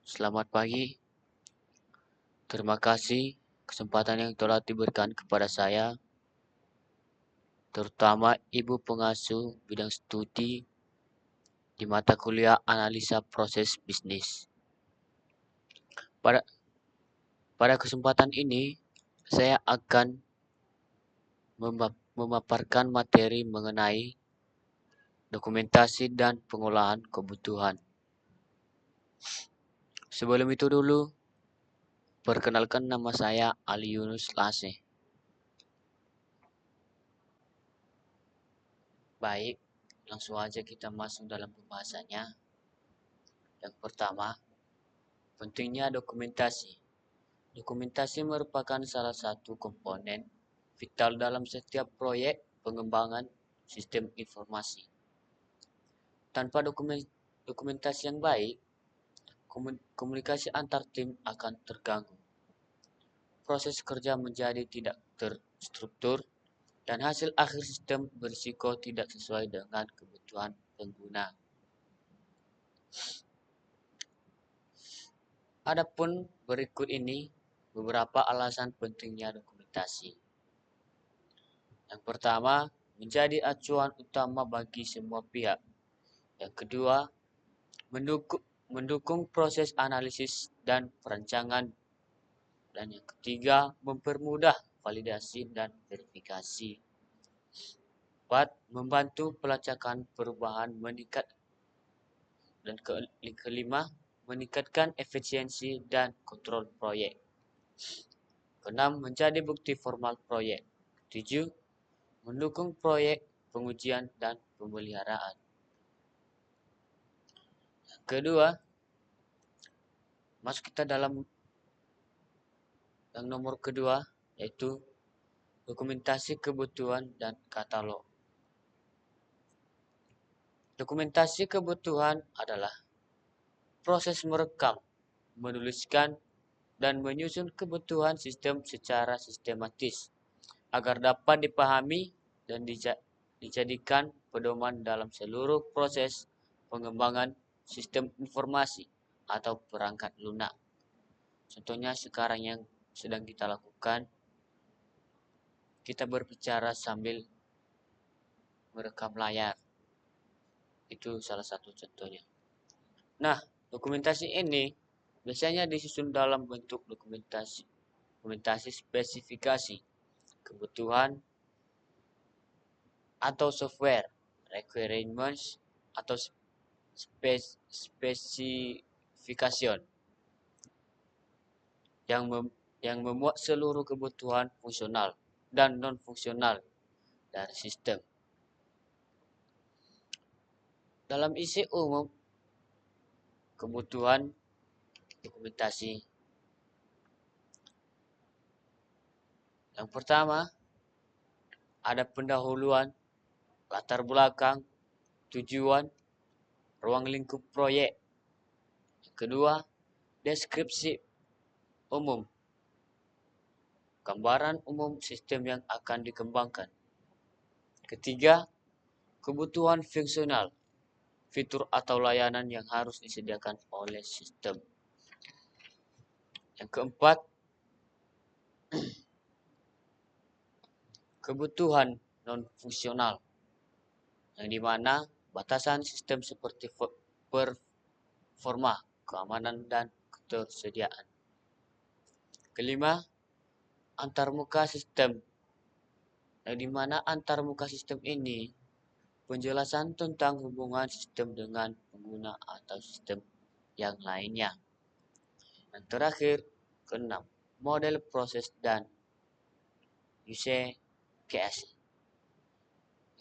Selamat pagi. Terima kasih kesempatan yang telah diberikan kepada saya, terutama Ibu Pengasuh Bidang Studi di mata kuliah Analisa Proses Bisnis. Pada, pada kesempatan ini, saya akan memaparkan materi mengenai dokumentasi dan pengolahan kebutuhan. Sebelum itu dulu, perkenalkan nama saya Ali Yunus Lase. Baik, langsung aja kita masuk dalam pembahasannya. Yang pertama, pentingnya dokumentasi. Dokumentasi merupakan salah satu komponen vital dalam setiap proyek pengembangan sistem informasi. Tanpa dokumentasi yang baik, komunikasi antar tim akan terganggu. Proses kerja menjadi tidak terstruktur dan hasil akhir sistem berisiko tidak sesuai dengan kebutuhan pengguna. Adapun berikut ini beberapa alasan pentingnya dokumentasi. Yang pertama, menjadi acuan utama bagi semua pihak. Yang kedua, mendukung proses analisis dan perancangan. Dan yang ketiga, mempermudah validasi dan verifikasi. 4. Membantu pelacakan perubahan meningkat. Dan kelima, meningkatkan efisiensi dan kontrol proyek. Keenam, menjadi bukti formal proyek. 7. Mendukung proyek pengujian dan pemeliharaan. Yang kedua, masuk kita dalam yang nomor kedua, yaitu dokumentasi kebutuhan dan katalog. Dokumentasi kebutuhan adalah proses merekam, menuliskan, dan menyusun kebutuhan sistem secara sistematis agar dapat dipahami dan dijadikan pedoman dalam seluruh proses pengembangan sistem informasi atau perangkat lunak. Contohnya sekarang yang sedang kita lakukan, kita berbicara sambil merekam layar. Itu salah satu contohnya. Nah, dokumentasi ini biasanya disusun dalam bentuk dokumentasi spesifikasi kebutuhan atau software, requirements atau specification yang memuat seluruh kebutuhan fungsional dan non-fungsional dari sistem. Dalam isi umum kebutuhan dokumentasi, yang pertama ada pendahuluan, latar belakang, tujuan, ruang lingkup proyek. Yang kedua, deskripsi umum, gambaran umum sistem yang akan dikembangkan. Ketiga, kebutuhan fungsional, fitur atau layanan yang harus disediakan oleh sistem. Yang keempat, kebutuhan non-fungsional, yang dimana batasan sistem seperti performa, keamanan, dan ketersediaan. Kelima, antarmuka sistem, yang dimana antarmuka sistem ini penjelasan tentang hubungan sistem dengan pengguna atau sistem yang lainnya. Dan terakhir, keenam, model proses dan use case,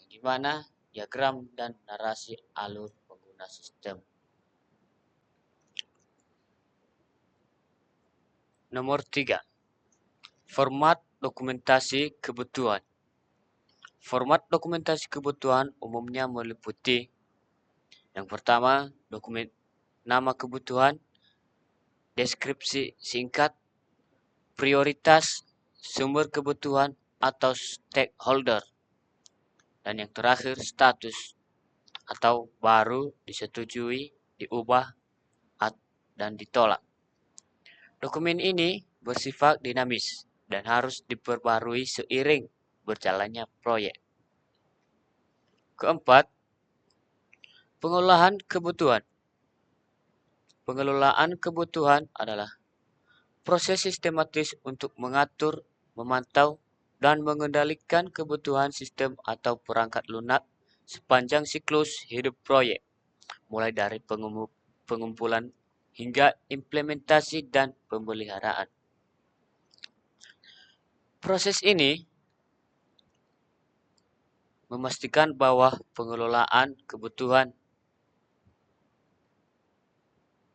yang dimana diagram dan narasi alur pengguna sistem. Nomor 3. Format dokumentasi kebutuhan. Format dokumentasi kebutuhan umumnya meliputi yang pertama, nama kebutuhan, deskripsi singkat, prioritas, sumber kebutuhan atau stakeholder, dan yang terakhir status atau baru, disetujui, diubah, dan ditolak. Dokumen ini bersifat dinamis dan harus diperbarui seiring berjalannya proyek. Keempat, pengelolaan kebutuhan. Pengelolaan kebutuhan adalah proses sistematis untuk mengatur, memantau, dan mengendalikan kebutuhan sistem atau perangkat lunak sepanjang siklus hidup proyek, mulai dari pengumpulan hingga implementasi dan pemeliharaan. Proses ini memastikan bahwa pengelolaan kebutuhan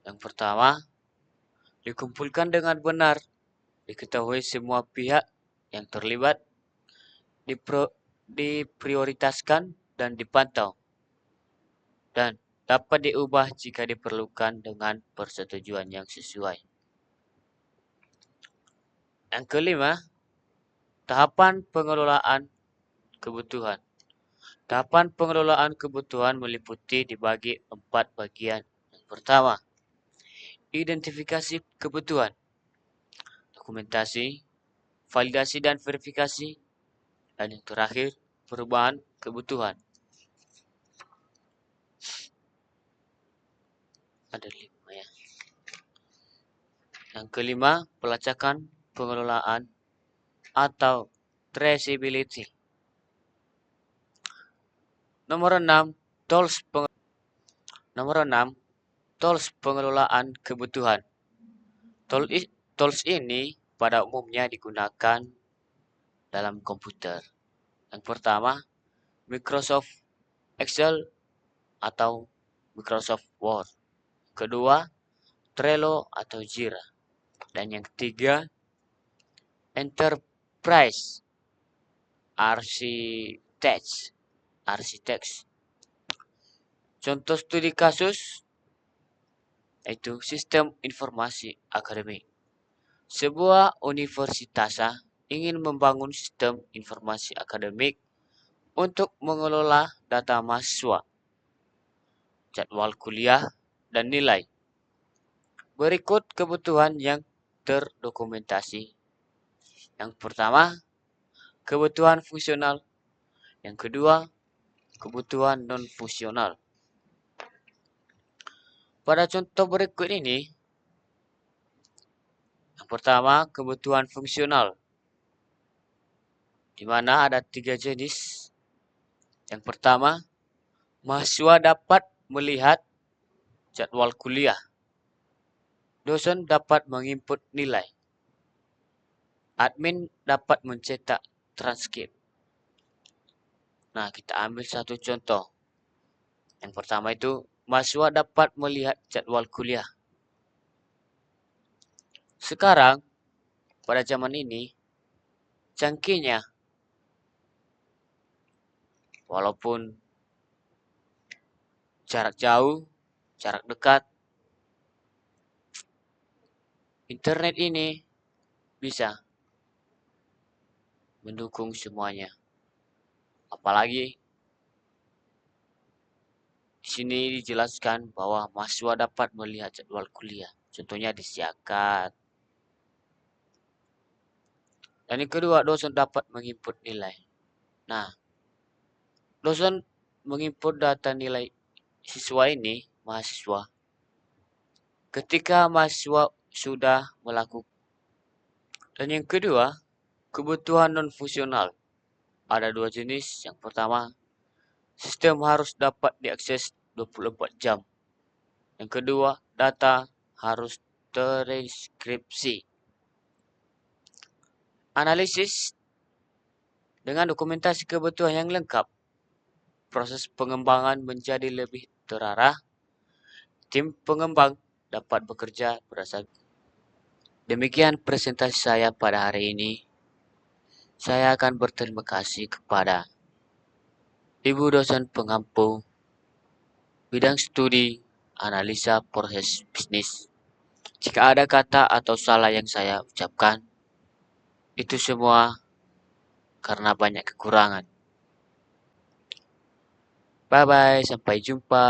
yang pertama dikumpulkan dengan benar, diketahui semua pihak yang terlibat, diprioritaskan dan dipantau, dan dapat diubah jika diperlukan dengan persetujuan yang sesuai. Yang kelima, tahapan pengelolaan kebutuhan. Tahapan pengelolaan kebutuhan meliputi dibagi 4 bagian. Yang pertama, identifikasi kebutuhan, dokumentasi, validasi dan verifikasi, dan yang terakhir, perubahan kebutuhan. Ada 5 ya. Yang kelima, pelacakan pengelolaan atau traceability. Nomor 6, tools pengelolaan kebutuhan. Tools ini pada umumnya digunakan dalam komputer. Yang pertama, Microsoft Excel atau Microsoft Word. Kedua, Trello atau Jira. Dan yang ketiga, Enterprise Architects. Contoh studi kasus yaitu sistem informasi akademik. Sebuah universitas ingin membangun sistem informasi akademik untuk mengelola data mahasiswa, jadwal kuliah, dan nilai. Berikut kebutuhan yang terdokumentasi. Yang pertama, kebutuhan fungsional. Yang kedua, kebutuhan non-fungsional. Pada contoh berikut ini, yang pertama, kebutuhan fungsional, di mana ada 3 jenis. Yang pertama, mahasiswa dapat melihat jadwal kuliah. Dosen dapat menginput nilai. Admin dapat mencetak transkrip. Nah, kita ambil satu contoh. Yang pertama itu, mahasiswa dapat melihat jadwal kuliah. Sekarang, pada zaman ini, canggihnya, walaupun jarak jauh, jarak dekat, internet ini bisa mendukung semuanya. Apalagi di sini dijelaskan bahwa mahasiswa dapat melihat jadwal kuliah. Contohnya disiapkan. Dan yang kedua, dosen dapat menginput nilai. Nah, dosen menginput data nilai siswa ini, mahasiswa. Ketika mahasiswa sudah melakukan. Dan yang kedua, kebutuhan non-fungsional. Ada 2 jenis. Yang pertama, sistem harus dapat diakses 24 jam. Yang kedua, data harus terenkripsi. Analisis dengan dokumentasi kebutuhan yang lengkap, proses pengembangan menjadi lebih terarah. Tim pengembang dapat bekerja berdasarkan. Demikian presentasi saya pada hari ini. Saya akan berterima kasih kepada Ibu dosen pengampu bidang studi analisa proses bisnis. Jika ada kata atau salah yang saya ucapkan, itu semua karena banyak kekurangan. Bye-bye, sampai jumpa.